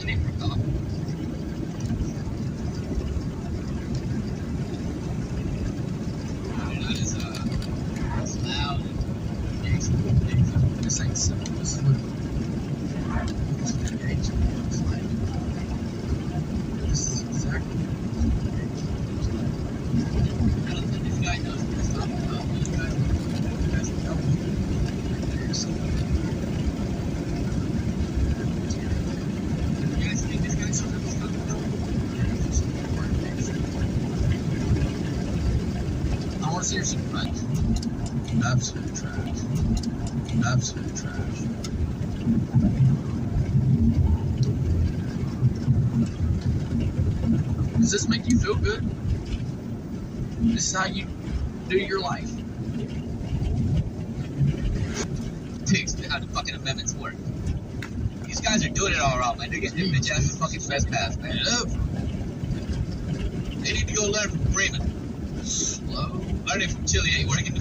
name for coffee. It's loud. This ain't simple. This is what engagement looks like. This is exactly what I don't think this guy knows what he's talking about. This guy doesn't know. You guys think this guy's something he's talking about? I want to see your supervisor. Absolute trash. Absolute trash. Does this make you feel good? This is how you do your life? Pigs know how the fucking amendments work. These guys are doing it all wrong, man. They're getting their bitch ass to fucking trespass, man. They need to go learn from Freeman. Slow. Learning from Chile ain't working.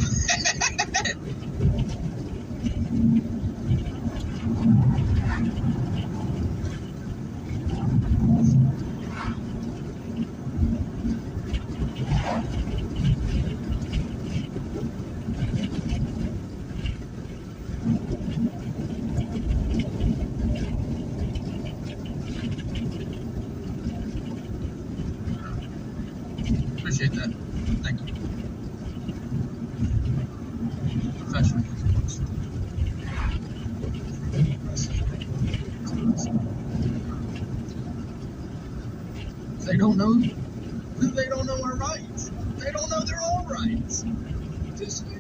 Appreciate that. Thank you. Professional. They don't know. They don't know our rights. They don't know their own rights. This way,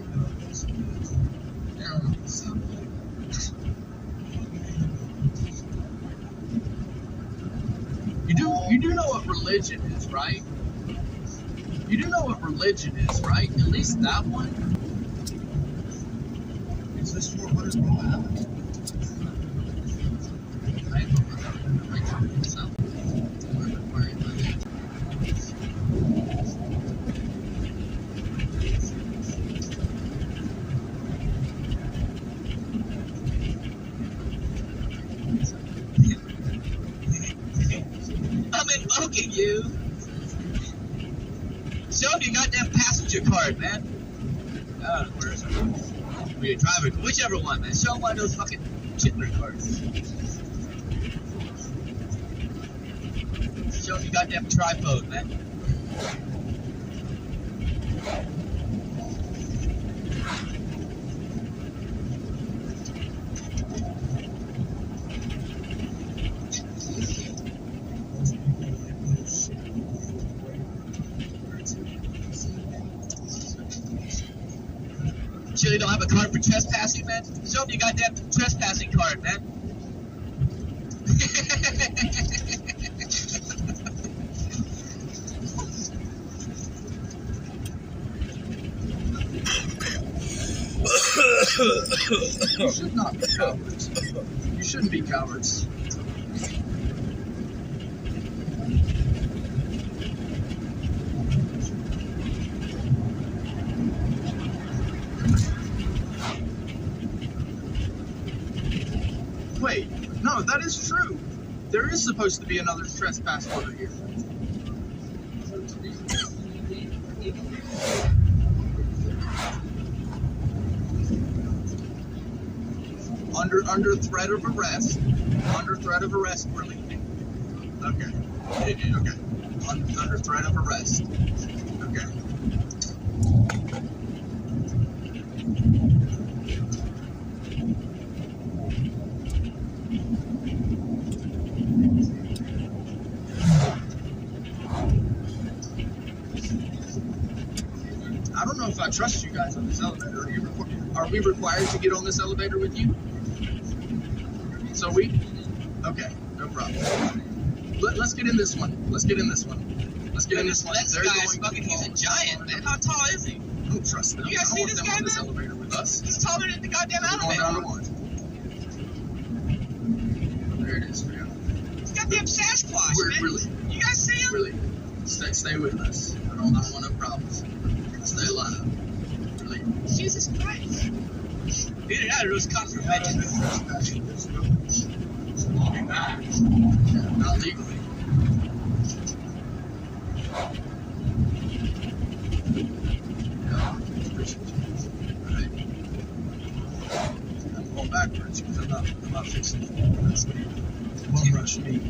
You do know what religion is, right? You do know what religion is, right? At least that one. Is this for what is going on? I'm invoking you. Show me your goddamn passenger card, man. Where's it? Or your driver, whichever one, man. Show them one of those fucking Chitler cards. Show me your goddamn tripod, man. Chile don't have a card for trespassing, man? Show me your goddamn trespassing card, man. You should not be cowards. You shouldn't be cowards. Wait, no, that is true. There is supposed to be another trespass order here. Under threat of arrest. Under threat of arrest for leaving. Okay. Okay. Under threat of arrest. Okay. I don't know if I trust you guys on this elevator. Are we required to get on this elevator with you? So we? Okay, no problem. Let's get in this one. Let's get in this one. Let's get in this one. This guy's fucking, he's a giant, man. How tall is he? I don't trust them. You guys I don't see want this them guy, on this man? elevator with us. He's taller than the goddamn We're going down to elevator. one. There it is for you. He's goddamn Sasquatch, We're man. really, You guys see him? really, stay with us. I don't want no problems. Stay alive. Really. Jesus Christ. Either that or those cops are bitches. Not legally. Right. I'm going backwards because I'm not fixing it. Bum rush me.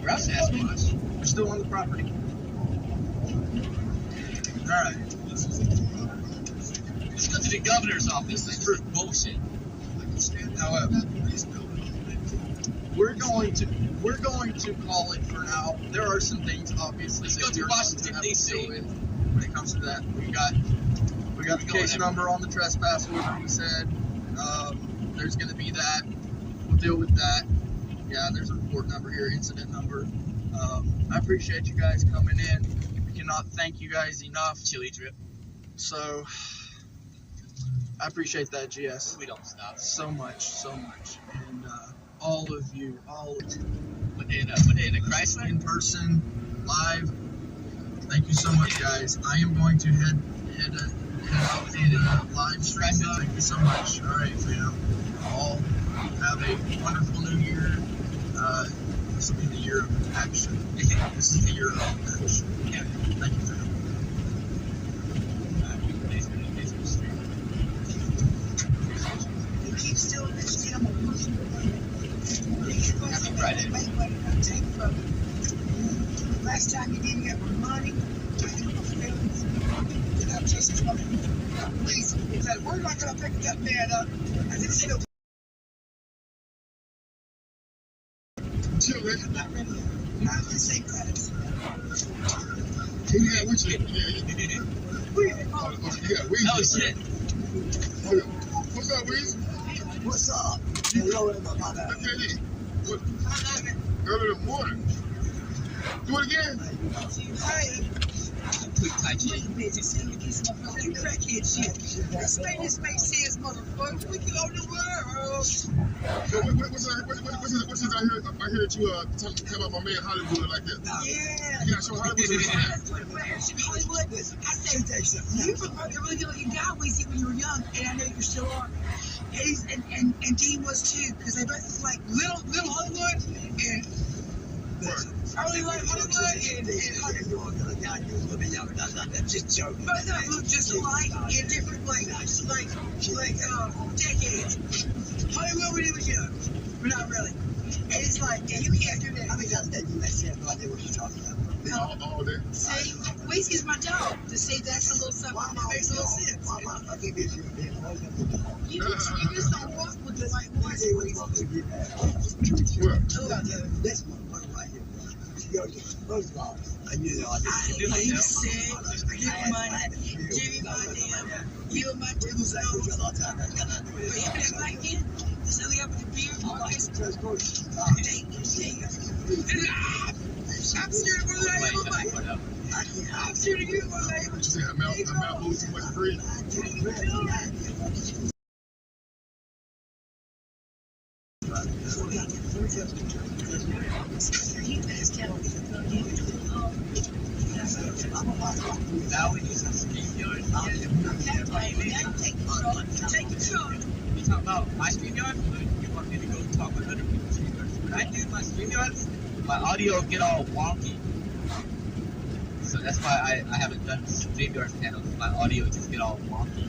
We're out to Sasquatch. We're still on the property. Alright. Let's go to the governor's office. That's true bullshit. However, we're going to call it for now. There are some things obviously Let's go that to we're going Washington, have to D.C. deal with when it comes to that. We got the case number on the trespass order. We said there's going to be that. We'll deal with that. Yeah, there's a report number here, incident number. I appreciate you guys coming in. We cannot thank you guys enough. Chili drip. So I appreciate that, GS. We don't stop. So much. And all of you. What day in a Chrysler? In person, live. Thank you so much, guys. I am going to head out and live stream it. Thank you so much. All right, fam. All have a wonderful new year. This will be the year of action. This is the year of action. Yeah. Thank you, fam. Still in this damn emotion. Happy Friday. Last time you didn't get my money, I had my feelings. And I'm just please, he said, we're not going to pick that man up. I didn't say no. Chill, man. I'm not ready. I'm not going to say credits. Yeah, which one? Yeah. Yeah, Weezy. Oh, shit. What's up, Weezy? What's up? You know what about that? Okay, what? Early in the morning. Do it again. Hey. Quick Tai Chi. Fucking crackhead shit. This makes sense, motherfucker. We can own the world. So what's out here? I hear that you talk about my man Hollywood like that. Yeah. You gotta show Hollywood some respect. Hollywood. I said, you were a really good looking guy, Weezy, when you were young, and I know you still are. And Dean was too, because they both look like little Hollywood and early like Hollywood and just joke. Both of them look just alike in different decades. Hollywood when he was young, but not really. And it's like, yeah, you can't do that. I mean, that's that you said, but I know what you're talking about. All day. See, Weezy's my dog. To see that's a little something that makes a little sense. I think it's you. You just don't walk with the right voice. This one right here. First of all, I knew that I didn't. You said, give me money, give me my damn, you my damn stuff. But even if I can, there's nothing up with the beer for license. I'm scared of my life. I'm scared of you, my life. You say I'm out moving too much free. Now we need some StreamYard. Take control. You talk about my StreamYard? You want me to go talk about other people's StreamYards? When I do my StreamYards, my audio get all wonky. So that's why I haven't done StreamYard panels. My audio just get all wonky.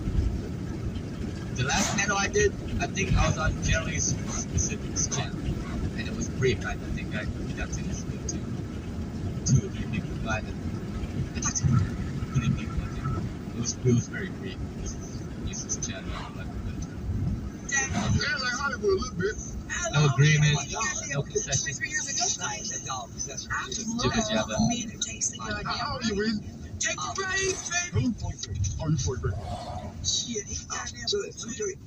The last panel I did, I think I was on Generally Specific's channel. And it was brief. I think I got to listen to 2 or 3 people. But I talked to 20 people, I think. It was very brief. This is channel. Yeah, like Hollywood a little bit. No agreement, no concessions. 3 years ago, I Jibba jabba. love men who takes the goddamn How old are you, Weezy? Take the reins, Who? baby. Oh, you 43. Shit, he goddamn. So, I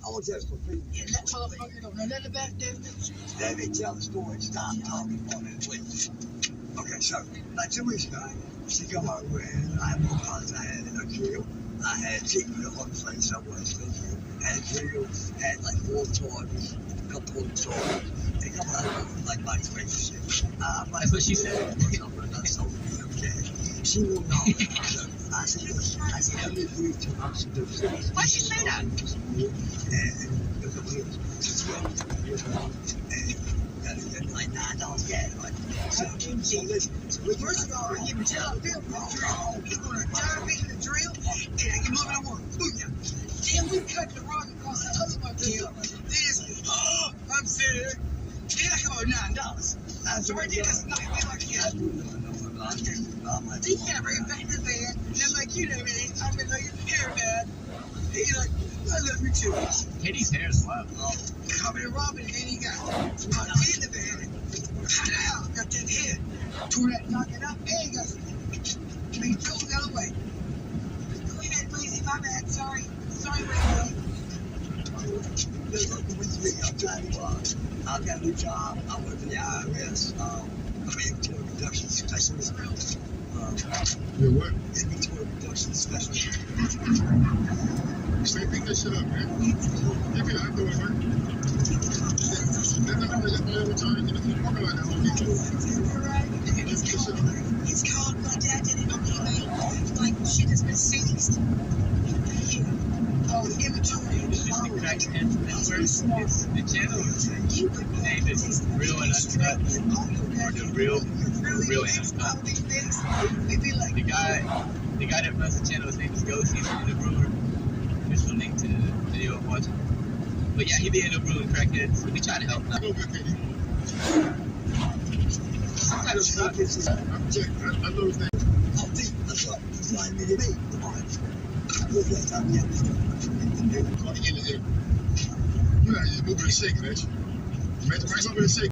want to tell you something. And that motherfucker don't know nothing about that. Let me tell the story. Stop talking for me, please. Okay, so, like 2 weeks ago, she come over and I had more guns. I had a drill. I had chicken in one place somewhere. Had a drill. Had like 4 charges. A couple of charges. They come out of like my face shit. That's what she said. Okay. She will not. I said, I need you to answer the Why'd she say that? And years. Since we only 20 years old. And gotta get like $9 gas, right? So listen. So first of all, I give you tell them, you're gonna dive into the drill, and you move it on. Booyah. Then we cut the rock across the other one drill. Then it's like, oh, I'm sick. Then I come over $9. So right there, that's not like, yeah. He can't bring it back to the van. And I'm like, you know, man, I've been like, hair bad. He's like, I love you too. Katie's hair is low. Coming to Robin, and then he got in the van. Got that head. Tore that knocking up, and he got me drove the other way. Go ahead, please. My bad. Sorry. Sorry, Ray. I'm trying to, I've got a new job. I work for the IRS. I'm an inventory reduction specialist. You're what? Inventory reduction specialist. Say, pick that shit up, man. You can outdo it, man. That's not how every time you parking like that whole weekend. Just get shit up. It's called my dad did it on eBay. Like shit has been seized. Oh, inventory. It's just the Crackheads Network. It's the channel name is Real and Uncut, or the Real and Uncut. The guy that runs the channel, his name is Ghost. He's in the brewer. There's a link to the video I'm watching. But yeah, he be in the brewing Crackheads. We try to help him. Go good, Katie. Sometimes it's not. I'm checking. I know his name. Oh, that's what he's lying to me. Come on. Look at that. You know, you're moving and shaking, ain't you? Make the price over and shake.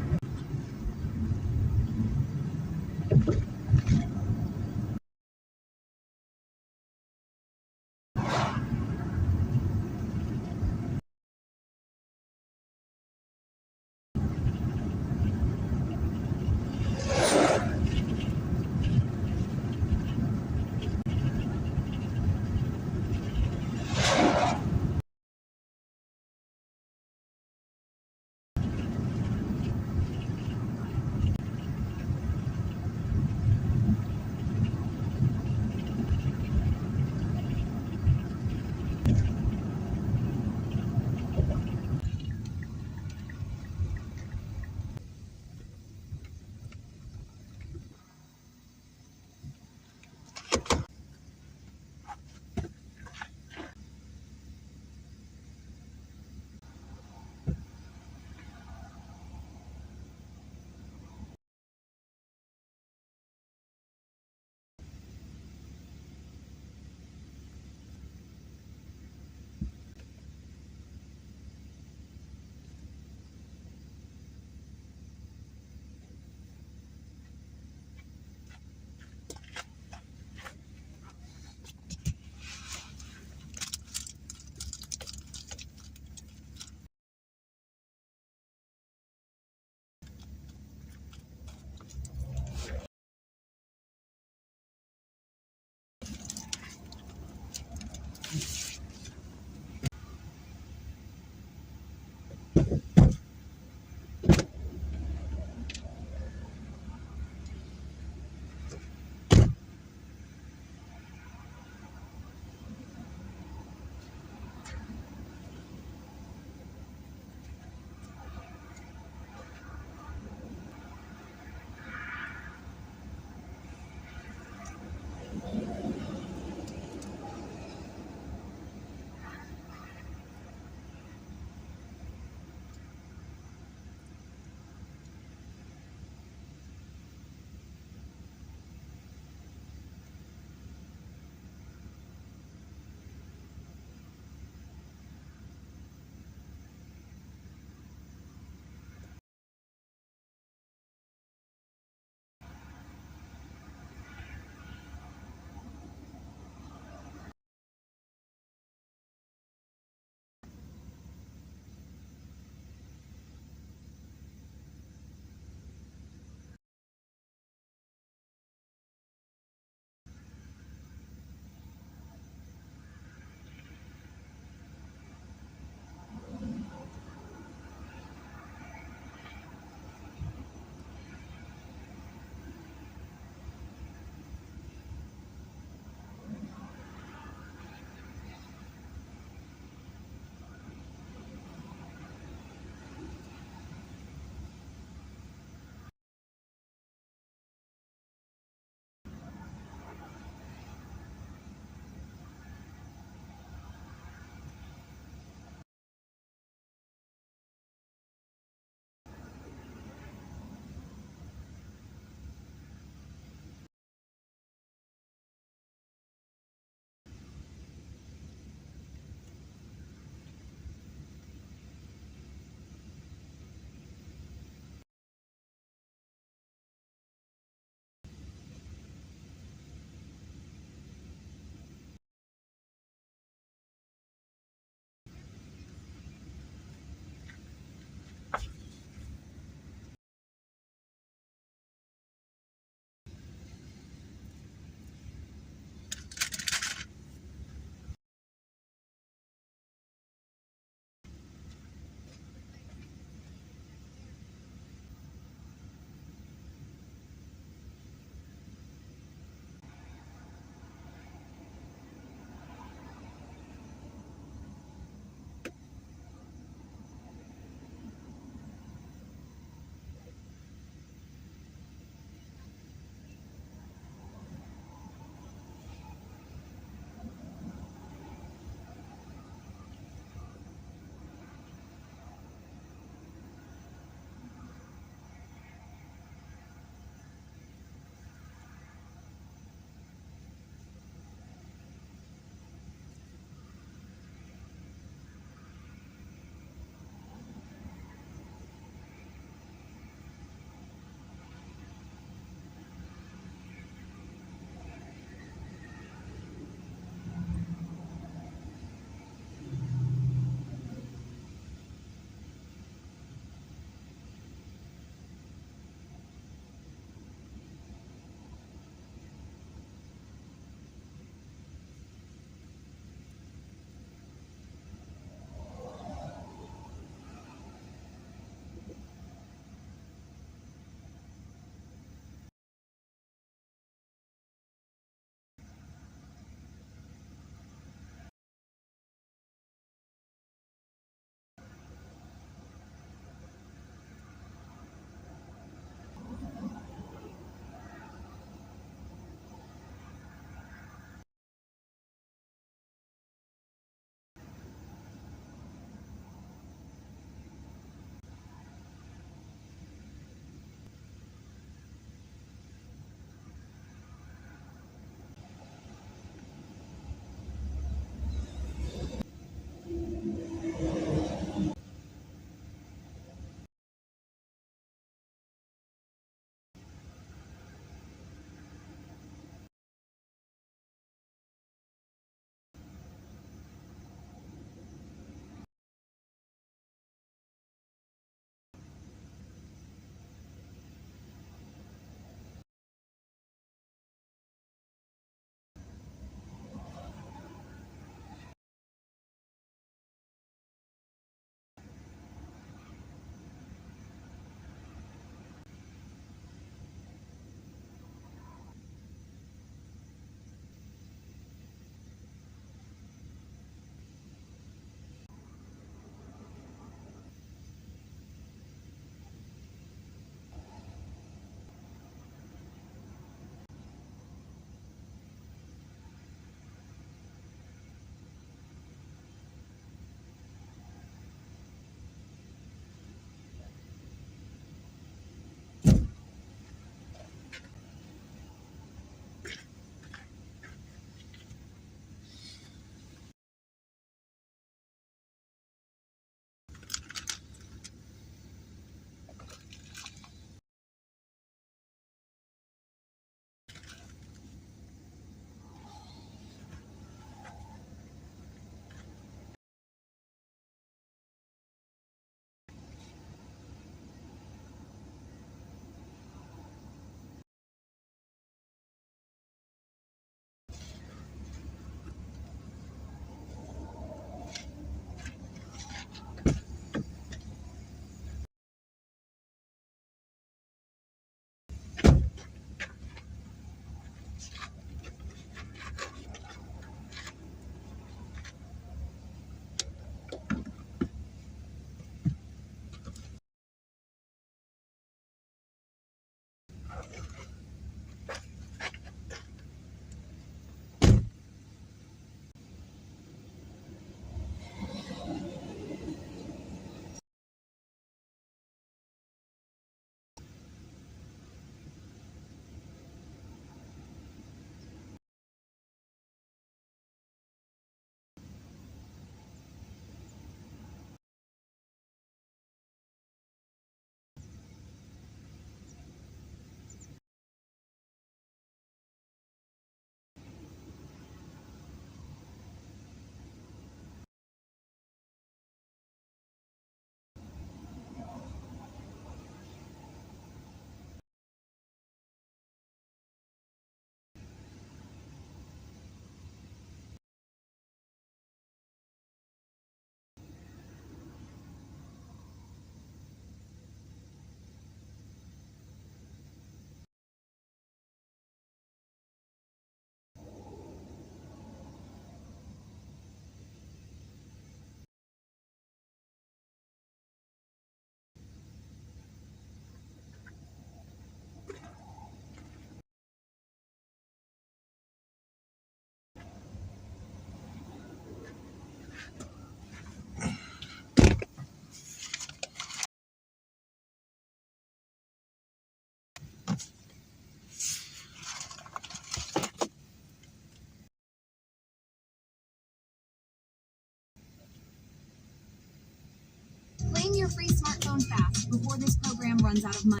phone fast before this program runs out of money.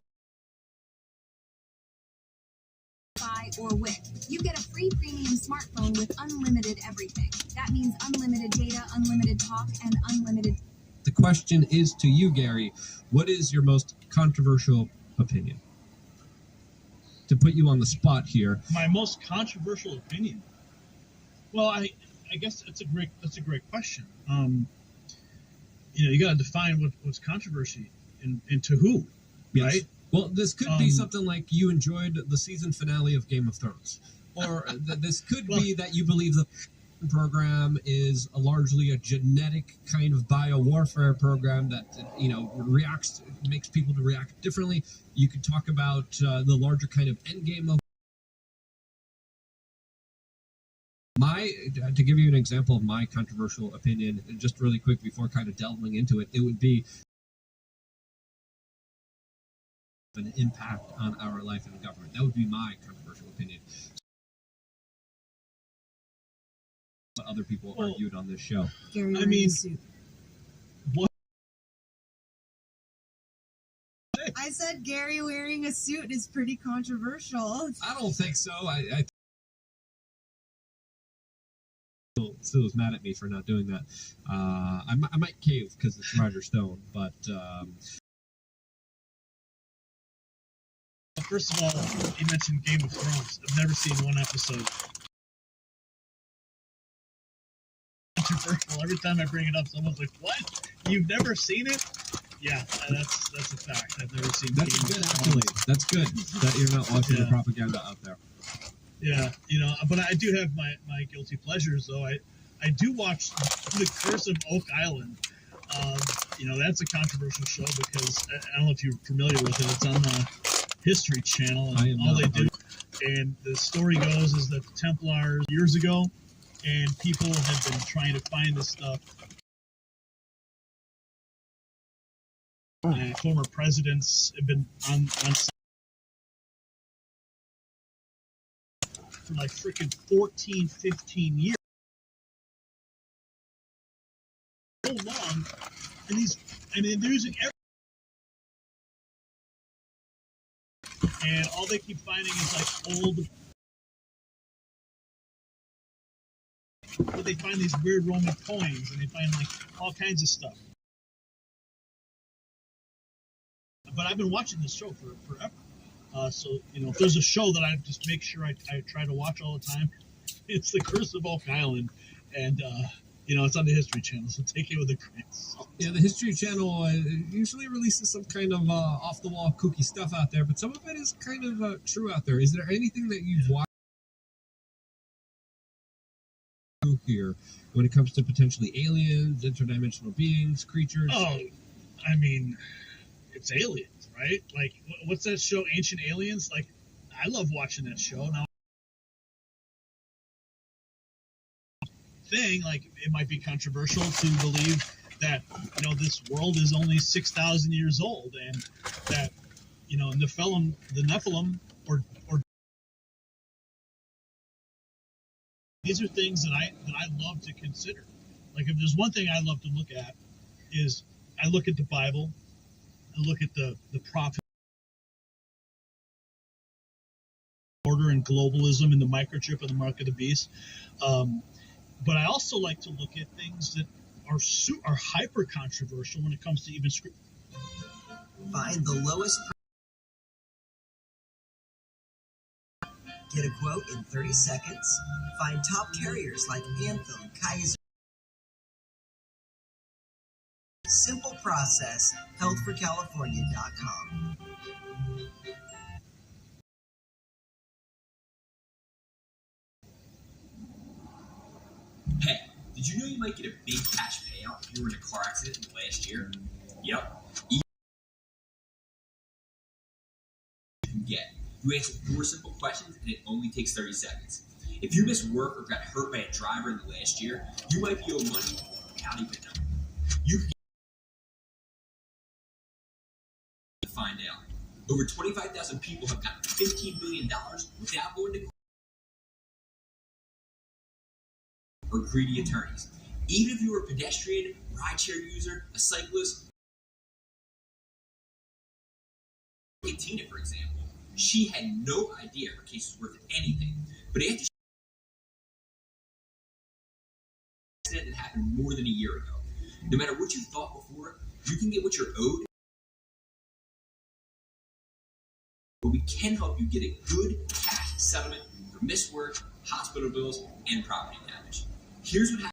Or WIC. You get a free premium smartphone with unlimited everything. That means unlimited data, unlimited talk, and unlimited... The question is to you, Gary. What is your most controversial opinion? To put you on the spot here. My most controversial opinion? Well, I guess that's a great question. You got to define what's controversy and to who, Yes. right? Well, this could be something like you enjoyed the season finale of Game of Thrones. Or this could be that you believe the program is largely a genetic kind of biowarfare program that, makes people to react differently. You could talk about the larger kind of endgame of to give you an example of my controversial opinion, just really quick before kind of delving into it, it would be an impact on our life in the government. That would be my controversial opinion. What other people argued on this show. Gary wearing a suit. What? I said Gary wearing a suit is pretty controversial. I don't think so. I still was mad at me for not doing that. I might cave because it's Roger Stone, but first of all, you mentioned Game of Thrones. I've never seen one episode. Controversial. Every time I bring it up, someone's like, "What? You've never seen it?" Yeah, that's a fact. I've never seen. That's Game good, of actually. Thrones. That's good that you're not watching the propaganda out there. Yeah, but I do have my guilty pleasures, though. I do watch The Curse of Oak Island. That's a controversial show because I don't know if you're familiar with it. It's on the History Channel, and all they do. And the story goes is that the Templars years ago, and people have been trying to find this stuff. And former presidents have been on for like freaking 14, 15 years. So long, and they're using and all they keep finding is like old. But they find these weird Roman coins, and they find like all kinds of stuff. But I've been watching this show for forever. So if there's a show that I just make sure I try to watch all the time, it's The Curse of Oak Island, and it's on the History Channel, so take it with a grain of salt. Yeah, the History Channel usually releases some kind of off-the-wall kooky stuff out there, but some of it is kind of true out there. Is there anything that you've watched here when it comes to potentially aliens, interdimensional beings, creatures? Oh, I mean, it's aliens, right? Like, what's that show, Ancient Aliens? Like, I love watching that show. Now, like, it might be controversial to believe that this world is only 6,000 years old, and that the Nephilim or these are things that I love to consider. Like, if there's one thing I love to look at, is I look at the Bible, I look at the prophets, order and globalism and the microchip and the mark of the beast. But I also like to look at things that are hyper controversial when it comes to even script. Find the lowest. Get a quote in 30 seconds. Find top carriers like Anthem, Kaiser. Simple process. Healthforcalifornia.com. Hey, did you know you might get a big cash payout if you were in a car accident in the last year? Yep. You can get. You answer 4 simple questions and it only takes 30 seconds. If you missed work or got hurt by a driver in the last year, you might be owed money without even knowing. You can find out. Over 25,000 people have gotten $15 billion without going to court or greedy attorneys. Even if you're a pedestrian, rideshare user, a cyclist, Tina, for example, she had no idea her case was worth anything. But after she accident that happened more than a year ago, no matter what you thought before, you can get what you're owed. But we can help you get a good cash settlement for missed work, hospital bills, and property damage. Here's what happens.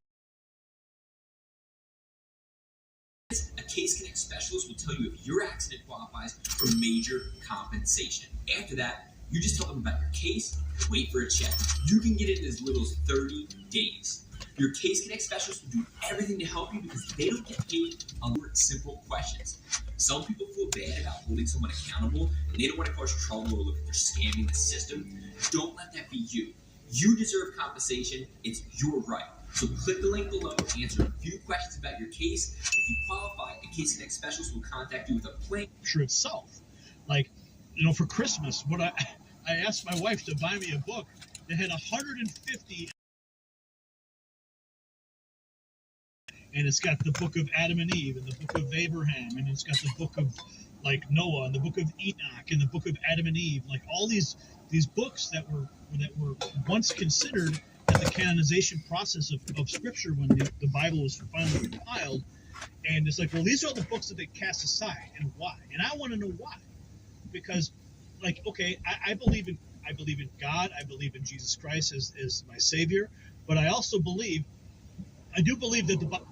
A Case Connect specialist will tell you if your accident qualifies for major compensation. After that, you just tell them about your case and wait for a check. You can get it in as little as 30 days. Your Case Connect specialist will do everything to help you because they don't get paid on simple questions. Some people feel bad about holding someone accountable and they don't want to cause trouble or look like they're scamming the system. Don't let that be you. You deserve compensation. It's your right. So click the link below, answer a few questions about your case. If you qualify, a Case Connect specialist will contact you with a plan. Itself. Like, you know, for Christmas, what I asked my wife to buy me a book that had 150, and it's got the book of Adam and Eve and the book of Abraham, and it's got the book of like Noah and the book of Enoch and the book of Adam and Eve, like all these books that were once considered in the canonization process of Scripture when the Bible was finally compiled. And it's like, well, these are the books that they cast aside, and why? And I want to know why, because, like, okay, I believe in God, I believe in Jesus Christ as my Savior, but I also believe that the Bible.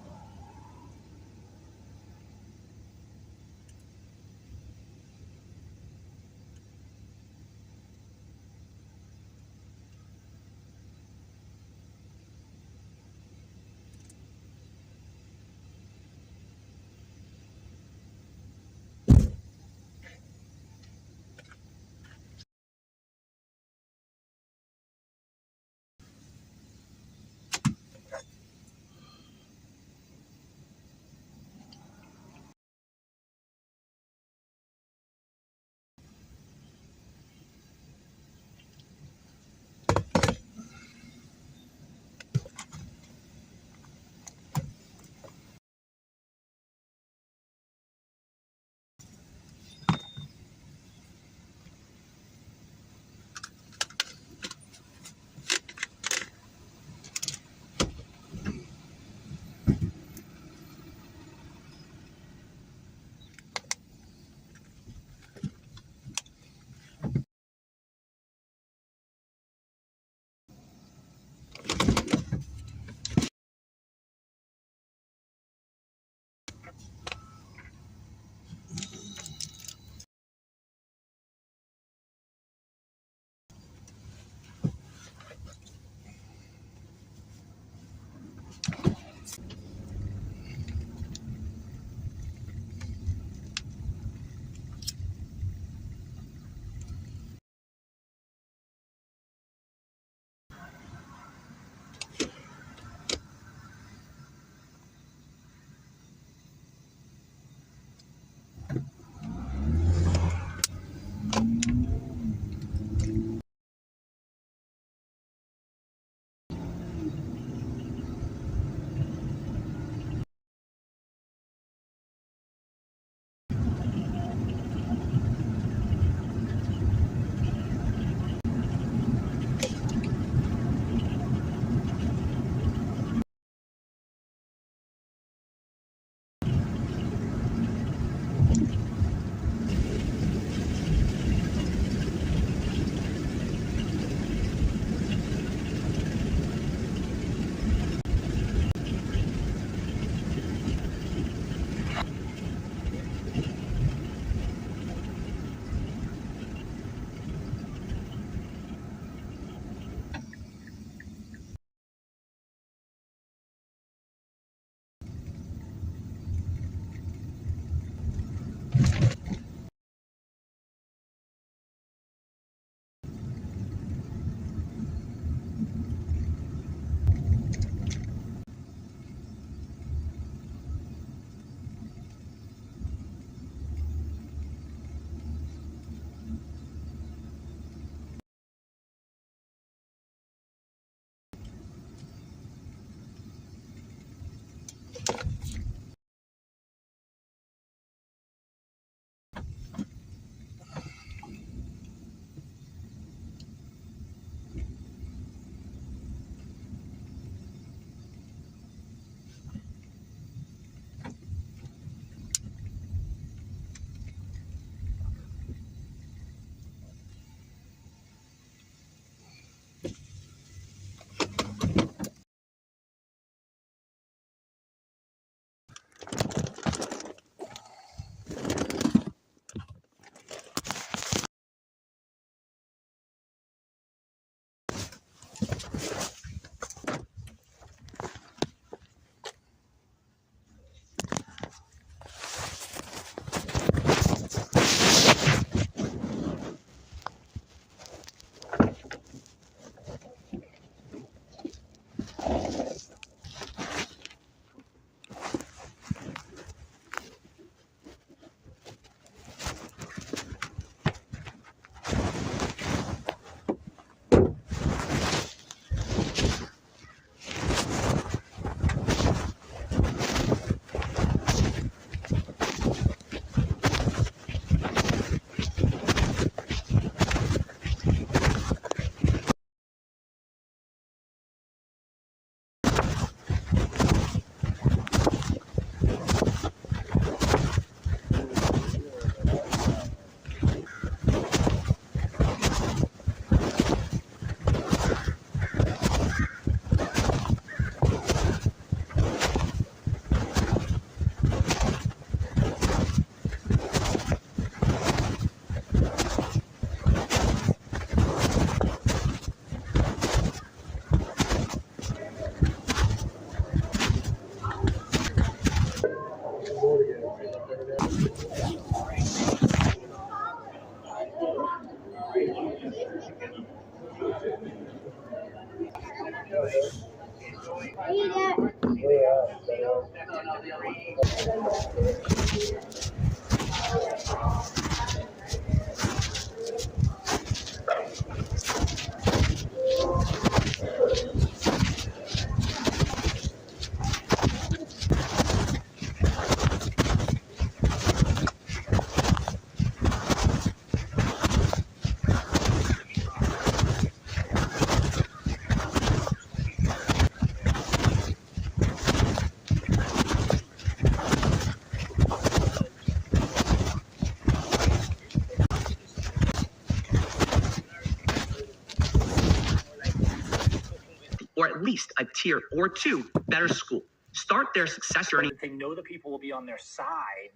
or at least a tier or two better school. Start their success journey. They know the people will be on their side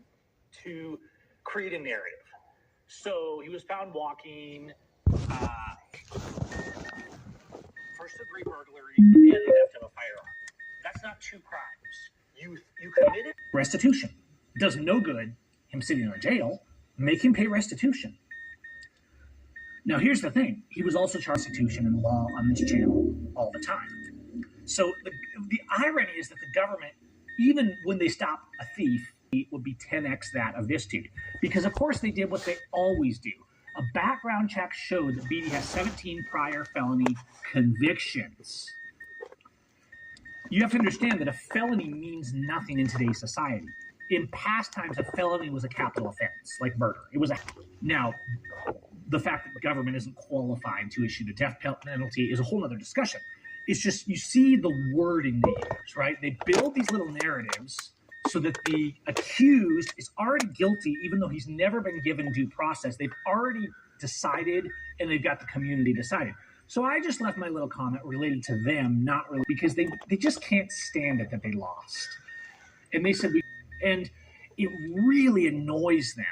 to create a narrative. So he was found walking, first-degree burglary and theft of a firearm. That's not two crimes. You committed restitution. It does no good him sitting in a jail. Make him pay restitution. Now, here's the thing. He was also charged with restitution in law on this channel all the time. So the irony is that the government, even when they stop a thief, it would be 10x that of this dude. Because, of course, they did what they always do. A background check showed that Beatty has 17 prior felony convictions. You have to understand that a felony means nothing in today's society. In past times, a felony was a capital offense, like murder. It was a... Now, the fact that the government isn't qualified to issue the death penalty is a whole other discussion. It's just, you see the wording they use, right? They build these little narratives so that the accused is already guilty, even though he's never been given due process. They've already decided, and they've got the community decided. So I just left my little comment related to them, not really, because they just can't stand it that they lost. And they said, and it really annoys them.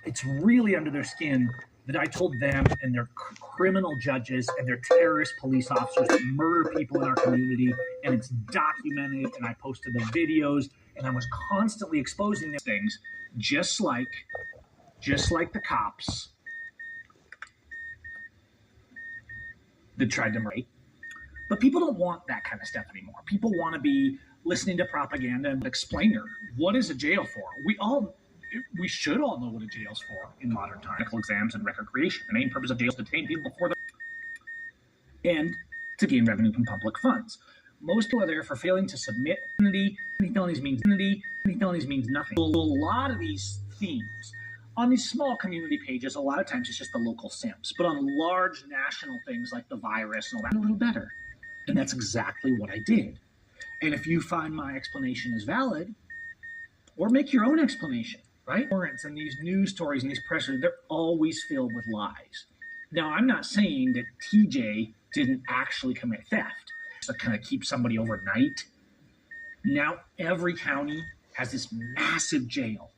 It's really under their skin that I told them and their criminal judges and their terrorist police officers that murder people in our community, and it's documented, and I posted the videos, and I was constantly exposing these things, just like the cops that tried to murder. But people don't want that kind of stuff anymore. People want to be listening to propaganda and explainer. What is a jail for? We should all know what a jail's for in modern times. Medical exams and record creation. The main purpose of jails is to detain people before and to gain revenue from public funds. Most people are there for failing to submit. Any felonies means nothing. A lot of these themes on these small community pages, a lot of times it's just the local simps. But on large national things like the virus and all that, a little better. And that's exactly what I did. And if you find my explanation is valid, or make your own explanation, right? Warrants and these news stories and these pressures, they're always filled with lies. Now, I'm not saying that TJ didn't actually commit theft to kind of keep somebody overnight. Now, every county has this massive jail.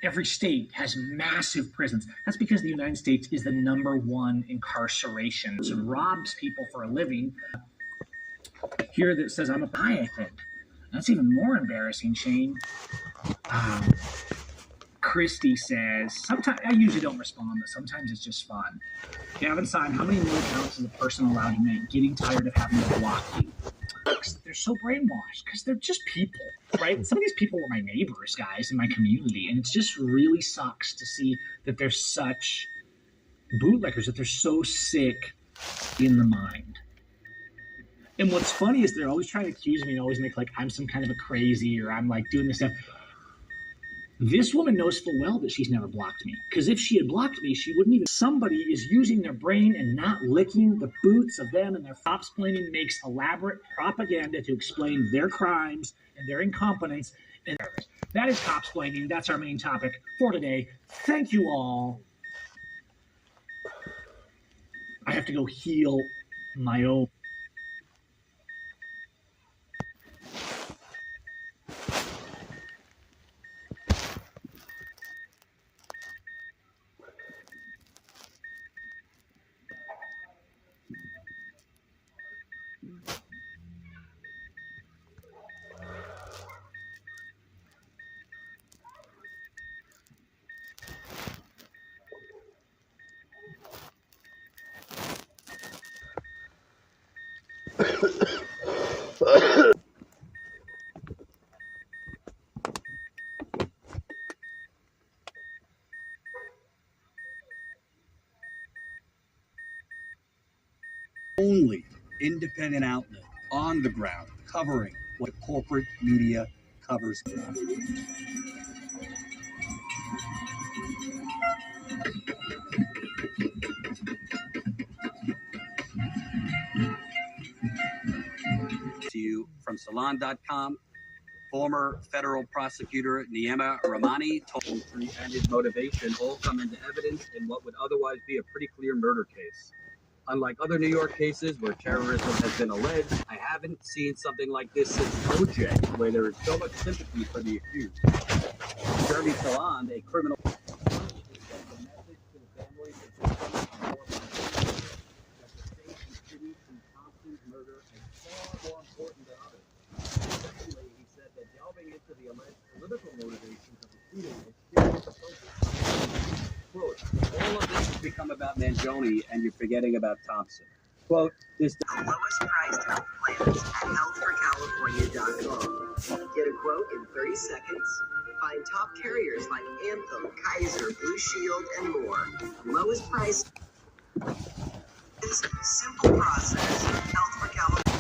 Every state has massive prisons. That's because the United States is the #1 incarceration. So it robs people for a living. Here that says I'm a pie, I think. That's even more embarrassing, Shane. Christy says, sometimes I usually don't respond, but sometimes it's just fun. Gavin Simon, how many more accounts is a person allowed to make? Getting tired of having to block you. so brainwashed because they're just people, right? Some of these people were my neighbors, guys, in my community, and it just really sucks to see that they're such bootleggers, that they're so sick in the mind. And what's funny is they're always trying to accuse me and always make like I'm some kind of a crazy or I'm like doing this stuff. This woman knows full well that she's never blocked me. Because if she had blocked me, she wouldn't even. Somebody is using their brain and not licking the boots of them, and their cop-splaining makes elaborate propaganda to explain their crimes and their incompetence. And that is cop-splaining. That's our main topic for today. Thank you all. I have to go heal my own. Only independent outlet on the ground covering what corporate media covers. To you from Salon.com, former federal prosecutor Niema Rahmani told and his motivation all come into evidence in what would otherwise be a pretty clear murder case. Unlike other New York cases where terrorism has been alleged, I haven't seen something like this since OJ, where there is so much sympathy for the accused. Jeremy Salon, a criminal, murder is far more important than others. Secondly, he said that delving into the alleged political motivations of the shooting is serious approach. Quote, all of this has become about Mangione and you're forgetting about Thompson. Quote, this The lowest priced health plans at healthforcalifornia.com. Get a quote in 30 seconds. Find top carriers like Anthem, Kaiser, Blue Shield, and more. Lowest price. It's a simple process. Health for California.